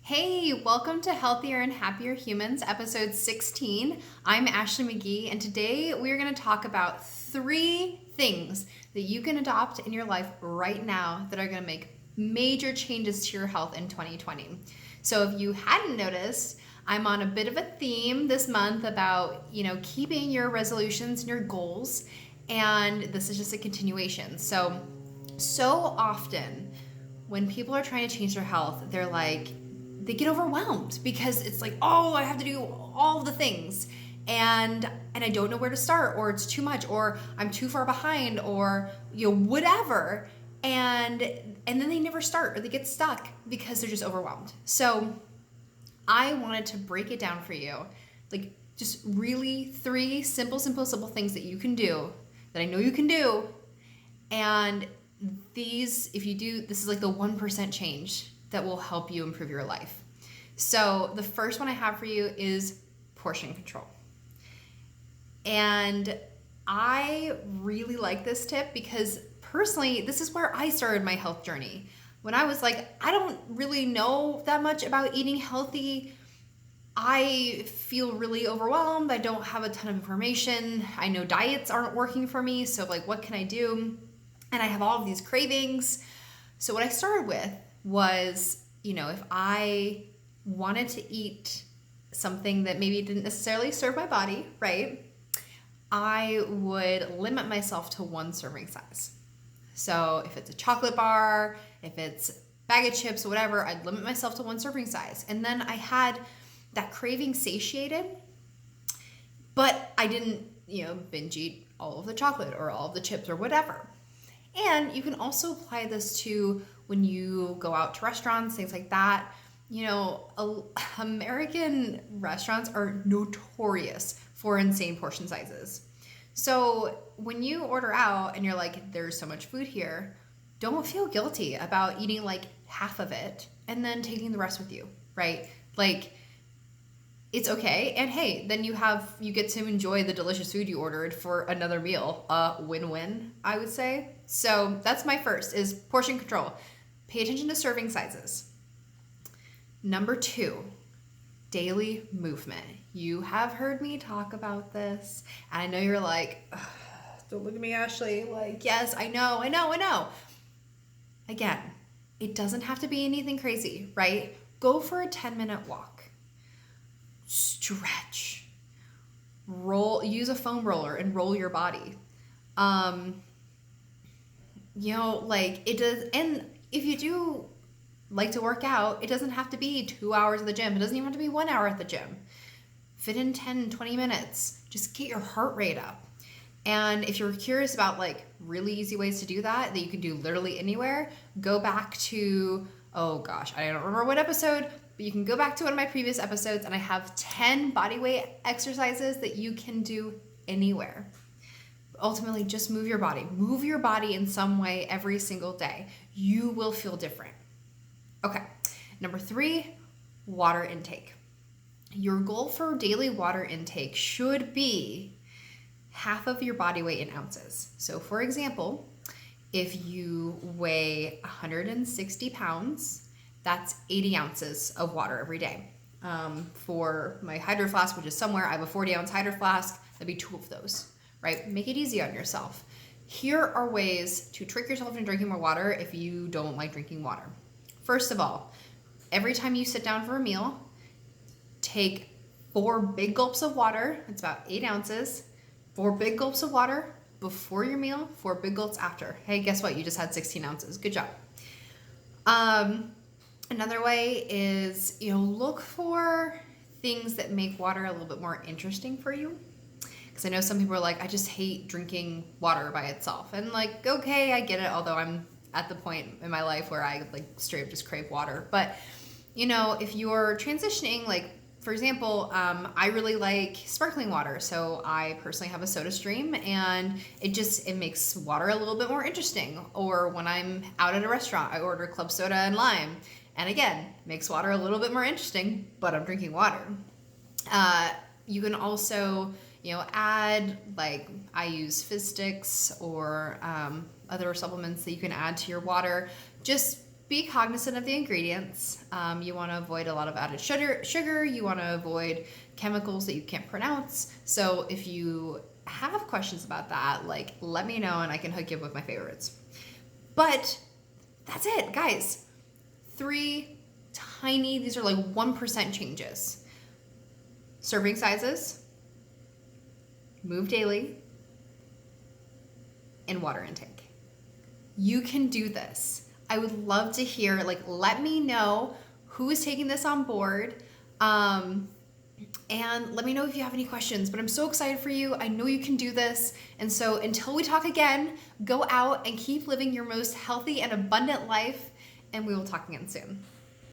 Hey, welcome to Healthier and Happier Humans, episode 16. I'm Ashley McGee, and today we are going to talk about 3 things that you can adopt in your life right now that are going to make major changes to your health in 2020. So if you hadn't noticed, I'm on a bit of a theme this month about, keeping your resolutions and your goals, and this is just a continuation. So often when people are trying to change their health, they get overwhelmed because it's like, oh, I have to do all the things and I don't know where to start, or it's too much, or I'm too far behind, or whatever. And then they never start, or they get stuck because they're just overwhelmed. So I wanted to break it down for you. Like, just really 3 simple things that you can do, that I know you can do. And if you do, this is like the 1% change that will help you improve your life. So the first one I have for you is portion control. And I really like this tip because personally, this is where I started my health journey. When I was like, I don't really know that much about eating healthy. I feel really overwhelmed. I don't have a ton of information. I know diets aren't working for me. So what can I do? And I have all of these cravings. So what I started with was, if I wanted to eat something that maybe didn't necessarily serve my body, right? I would limit myself to 1 serving size. So if it's a chocolate bar, if it's a bag of chips, whatever, I'd limit myself to 1 serving size. And then I had that craving satiated, but I didn't, binge eat all of the chocolate or all of the chips or whatever. And you can also apply this to when you go out to restaurants, things like that. American restaurants are notorious for insane portion sizes. So when you order out and you're like, there's so much food here, don't feel guilty about eating like half of it and then taking the rest with you, right? It's okay. And hey, then you get to enjoy the delicious food you ordered for another meal. Win-win, I would say. So that's my first, is portion control. Pay attention to serving sizes. Number 2, daily movement. You have heard me talk about this, and I know you're like, don't look at me, Ashley. Yes, I know. Again, it doesn't have to be anything crazy, right? Go for a 10-minute walk. Stretch. Use a foam roller and roll your body. It does. And if you do like to work out, it doesn't have to be 2 hours at the gym. It doesn't even have to be 1 hour at the gym. Fit in 10, 20 minutes. Just get your heart rate up. And if you're curious about really easy ways to do that you can do literally anywhere, go back to, oh gosh, I don't remember what episode, but you can go back to one of my previous episodes and I have 10 body weight exercises that you can do anywhere. Ultimately, just move your body. Move your body in some way every single day. You will feel different. Okay, number 3, water intake. Your goal for daily water intake should be half of your body weight in ounces. So for example, if you weigh 160 pounds, that's 80 ounces of water every day. For my hydro flask, which is somewhere, I have a 40-ounce hydro flask. That'd be 2 of those, right? Make it easy on yourself. Here are ways to trick yourself into drinking more water if you don't like drinking water. First of all, every time you sit down for a meal, take 4 big gulps of water. It's about 8 ounces. 4 big gulps of water before your meal, 4 big gulps after. Hey, guess what? You just had 16 ounces. Good job. Another way is, look for things that make water a little bit more interesting for you. Because I know some people are like, I just hate drinking water by itself. And okay, I get it. Although I'm at the point in my life where I straight up just crave water. But, if you're transitioning, for example, I really like sparkling water. So I personally have a Soda Stream, and it makes water a little bit more interesting. Or when I'm out at a restaurant, I order club soda and lime. And again, makes water a little bit more interesting, but I'm drinking water. You can also, add, I use fizz sticks or other supplements that you can add to your water. Just be cognizant of the ingredients. You want to avoid a lot of added sugar. You want to avoid chemicals that you can't pronounce. So if you have questions about that, like, let me know and I can hook you up with my favorites. But that's it, guys. 3 tiny, these are like 1% changes. Serving sizes, move daily, and water intake. You can do this. I would love to hear, like, let me know who is taking this on board. And let me know if you have any questions, but I'm so excited for you. I know you can do this. And so until we talk again, go out and keep living your most healthy and abundant life, and we will talk again soon.